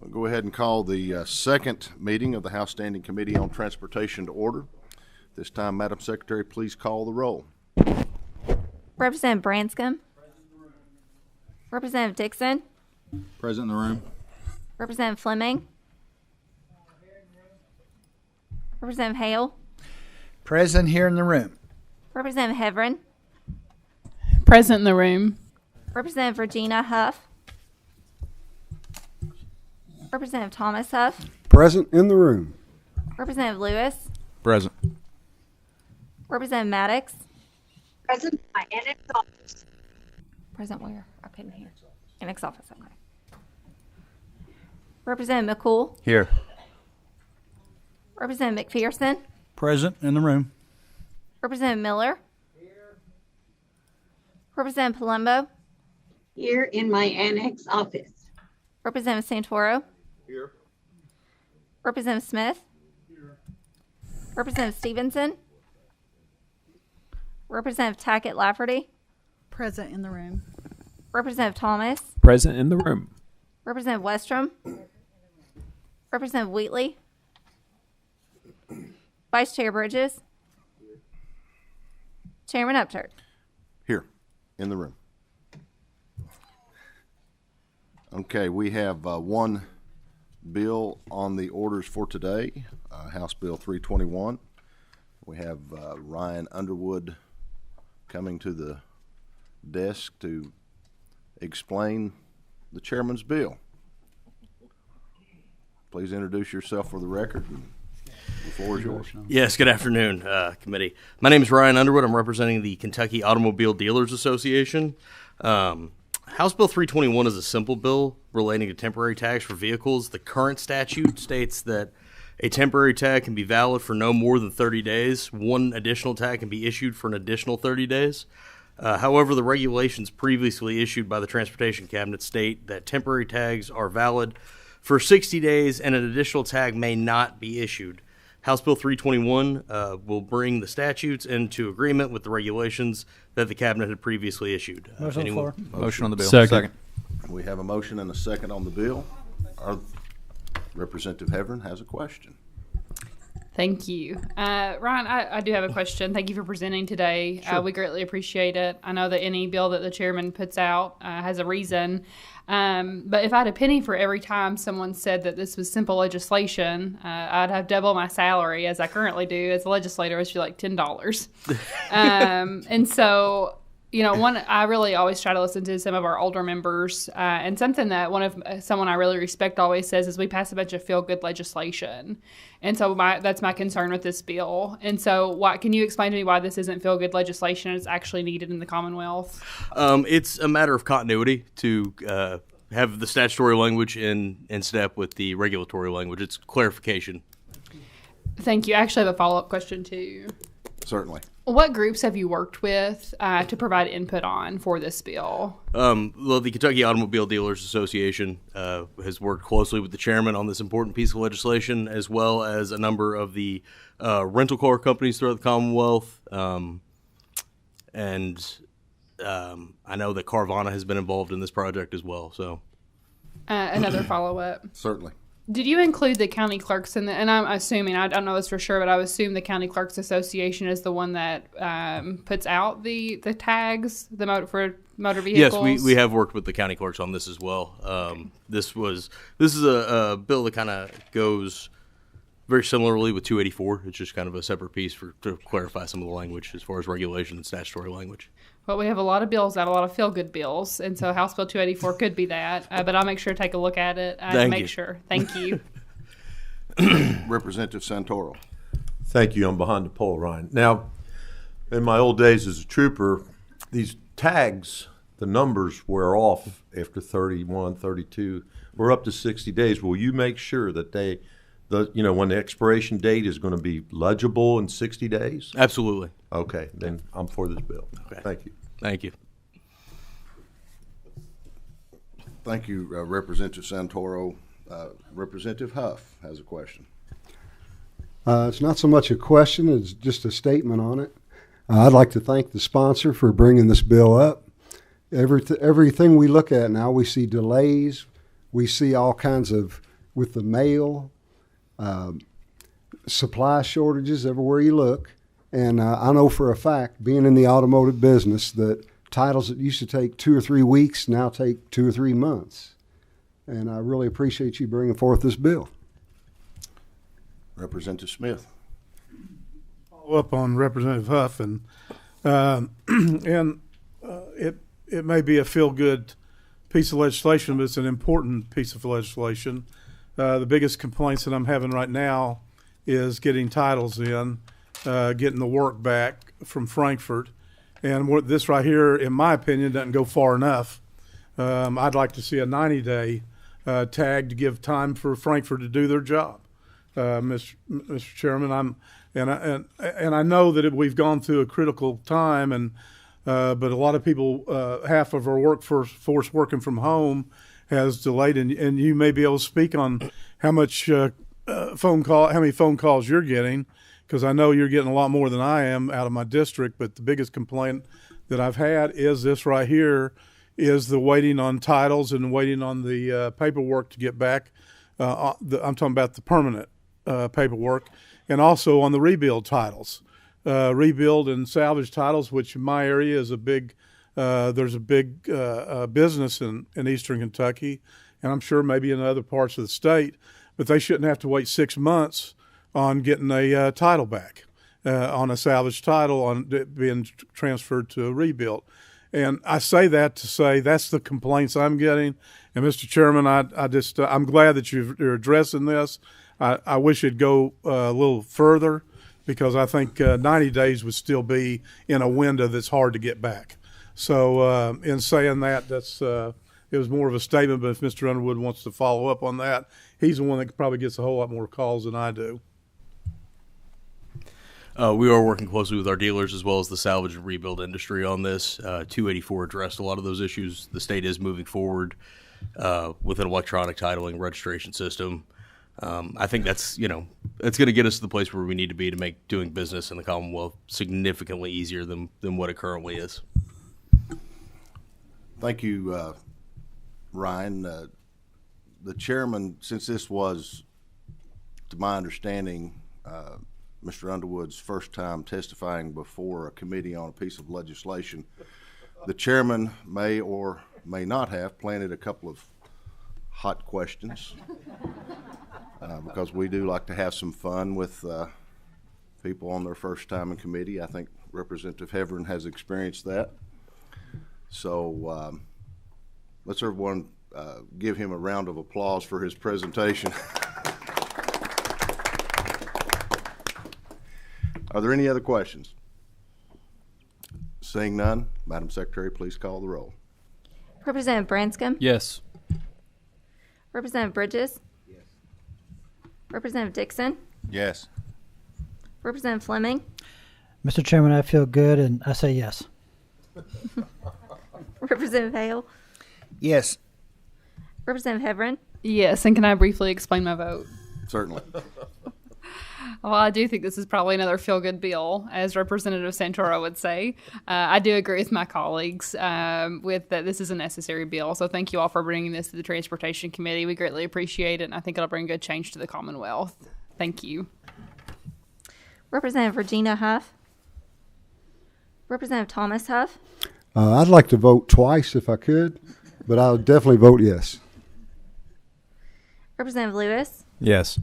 I'll go ahead and call the second meeting of the House Standing Committee on Transportation to order. This time, Madam Secretary, please call the roll. Representative Branscombe. Representative Dixon. Present in the room. Representative Fleming. Representative Hale. Present here in the room. Representative Heverin. Present in the room. Representative Regina Huff. Representative Thomas Huff. Present in the room. Representative Lewis. Present. Representative Maddox. Present in my annex office. Present where? I couldn't hear. Annex office, okay. Representative McCool. Here. Representative McPherson. Present in the room. Representative Miller. Here. Representative Palumbo. Here in my annex office. Representative Santoro. Here. Representative Smith. Here. Representative Stevenson. Representative Tackett Lafferty. Present in the room. Representative Thomas. Present in the room. Representative Westrom. Representative Wheatley. Vice Chair Bridges. Chairman Upchurch. Here, in the room. Okay, we have one bill on the orders for today, House Bill 321. We have Ryan Underwood coming to the desk to explain the chairman's bill. Please introduce yourself for the record. The floor is yours. Yes, good afternoon, committee. My name is Ryan Underwood. I'm representing the Kentucky Automobile Dealers Association. House Bill 321 is a simple bill relating to temporary tags for vehicles. The current statute states that a temporary tag can be valid for no more than 30 days. One additional tag can be issued for an additional 30 days. However, the regulations previously issued by the Transportation Cabinet state that temporary tags are valid for 60 days and an additional tag may not be issued. House Bill 321 will bring the statutes into agreement with the regulations that the Cabinet had previously issued. Motion on the bill. Second. We have a motion and a second on the bill. Our Representative Heverin has a question. Thank you. Ryan, I do have a question. Thank you for presenting today. Sure. We greatly appreciate it. I know that any bill that the chairman puts out has a reason. But if I had a penny for every time someone said that this was simple legislation, I'd have double my salary as I currently do as a legislator, which is like $10. And so, you know, I really always try to listen to some of our older members, and something that someone I really respect always says is we pass a bunch of feel-good legislation. And so that's my concern with this bill. And so can you explain to me why this isn't feel-good legislation? It's actually needed in the Commonwealth. It's a matter of continuity to have the statutory language in step with the regulatory language. It's clarification. Thank you. I actually have a follow-up question, too. Certainly. What groups have you worked with to provide input on for this bill? Well, the Kentucky Automobile Dealers Association has worked closely with the chairman on this important piece of legislation, as well as a number of the rental car companies throughout the Commonwealth. And I know that Carvana has been involved in this project as well. So, another follow-up. Certainly. Did you include the county clerks in and I'm assuming, I don't know this for sure, but I would assume the County Clerks Association is the one that puts out the tags for motor vehicles? Yes, we have worked with the county clerks on this as well. This is a bill that kind of goes very similarly with 284. It's just kind of a separate piece to clarify some of the language as far as regulation and statutory language. Well, we have a lot of bills out, a lot of feel-good bills, and so House Bill 284 could be that. But I'll make sure to take a look at it to make sure. Thank you. Representative Santoro. Thank you. I'm behind the pole, Ryan. Now, in my old days as a trooper, these tags, the numbers wear off after 31, 32. We're up to 60 days. Will you make sure that when the expiration date is going to be legible in 60 days? Absolutely. Okay, then I'm for this bill. Okay. Thank you. Thank you. Thank you, Representative Santoro. Representative Huff has a question. It's not so much a question as just a statement on it. I'd like to thank the sponsor for bringing this bill up. Everything we look at now, we see delays. We see all kinds of with the mail, supply shortages everywhere you look. And I know for a fact, being in the automotive business, that titles that used to take 2 or 3 weeks now take 2 or 3 months. And I really appreciate you bringing forth this bill. Representative Smith. Follow up on Representative Huff, and it may be a feel-good piece of legislation, but it's an important piece of legislation. The biggest complaints that I'm having right now is getting titles in, getting the work back from Frankfurt. And this right here, in my opinion, doesn't go far enough. I'd like to see a 90-day tag to give time for Frankfurt to do their job. Mr. Chairman, I know that we've gone through a critical time, but a lot of people, half of our workforce working from home has delayed, and you may be able to speak on how much how many phone calls you're getting, because I know you're getting a lot more than I am out of my district. But the biggest complaint that I've had is this right here, is the waiting on titles and waiting on the paperwork to get back. I'm talking about the permanent paperwork, and also on the rebuild titles, rebuild and salvage titles, which in my area is a big. There's a big business in eastern Kentucky, and I'm sure maybe in other parts of the state, but they shouldn't have to wait 6 months on getting a title back, on a salvage title, on it being transferred to a rebuild. And I say that to say that's the complaints I'm getting. And Mr. Chairman, I'm glad that you're addressing this. I wish it'd go a little further, because I think 90 days would still be in a window that's hard to get back. So in saying that, it was more of a statement, but if Mr. Underwood wants to follow up on that, he's the one that probably gets a whole lot more calls than I do. We are working closely with our dealers as well as the salvage and rebuild industry on this. 284 addressed a lot of those issues. The state is moving forward with an electronic titling registration system. I think that's going to get us to the place where we need to be to make doing business in the Commonwealth significantly easier than what it currently is. Thank you, Ryan. The chairman, since this was, to my understanding, Mr. Underwood's first time testifying before a committee on a piece of legislation, the chairman may or may not have planted a couple of hot questions, because we do like to have some fun with people on their first time in committee. I think Representative Heverin has experienced that. So let's everyone give him a round of applause for his presentation. Are there any other questions? Seeing none, Madam Secretary, please call the roll. Representative Branscombe? Yes. Representative Bridges? Yes. Representative Dixon? Yes. Representative Fleming? Mr. Chairman, I feel good, and I say yes. Representative Hale? Yes. Representative Heverin? Yes, and can I briefly explain my vote? Certainly. Well, I do think this is probably another feel-good bill, as Representative Santoro would say. I do agree with my colleagues with that this is a necessary bill. So thank you all for bringing this to the Transportation Committee. We greatly appreciate it, and I think it'll bring good change to the Commonwealth. Thank you. Representative Regina Huff? Representative Thomas Huff? I'd like to vote twice if I could, but I would definitely vote yes. Representative Lewis? Yes.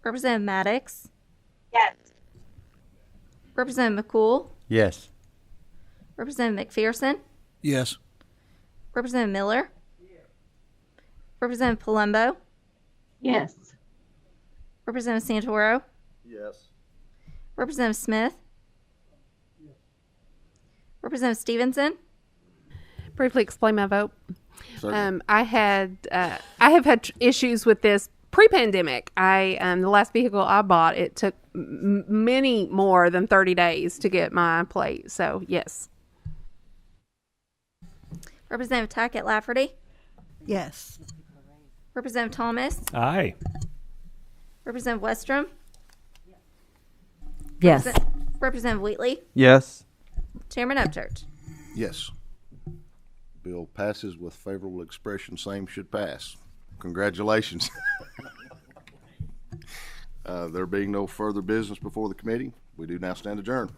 Representative Maddox? Yes. Representative McCool? Yes. Representative McPherson? Yes. Representative Miller? Representative Palumbo? Yes. Representative Santoro? Yes. Representative Smith? Representative Stevenson? Briefly explain my vote. Certainly. I have had issues with this pre-pandemic. The last vehicle I bought, it took many more than 30 days to get my plate. So yes. Representative Tackett Lafferty? Yes. Representative Thomas? Aye. Representative Westrom? Yes. Representative Wheatley? Yes. Chairman Upchurch? Yes. Bill passes with favorable expression. Same should pass. Congratulations. There being no further business before the committee, we do now stand adjourned.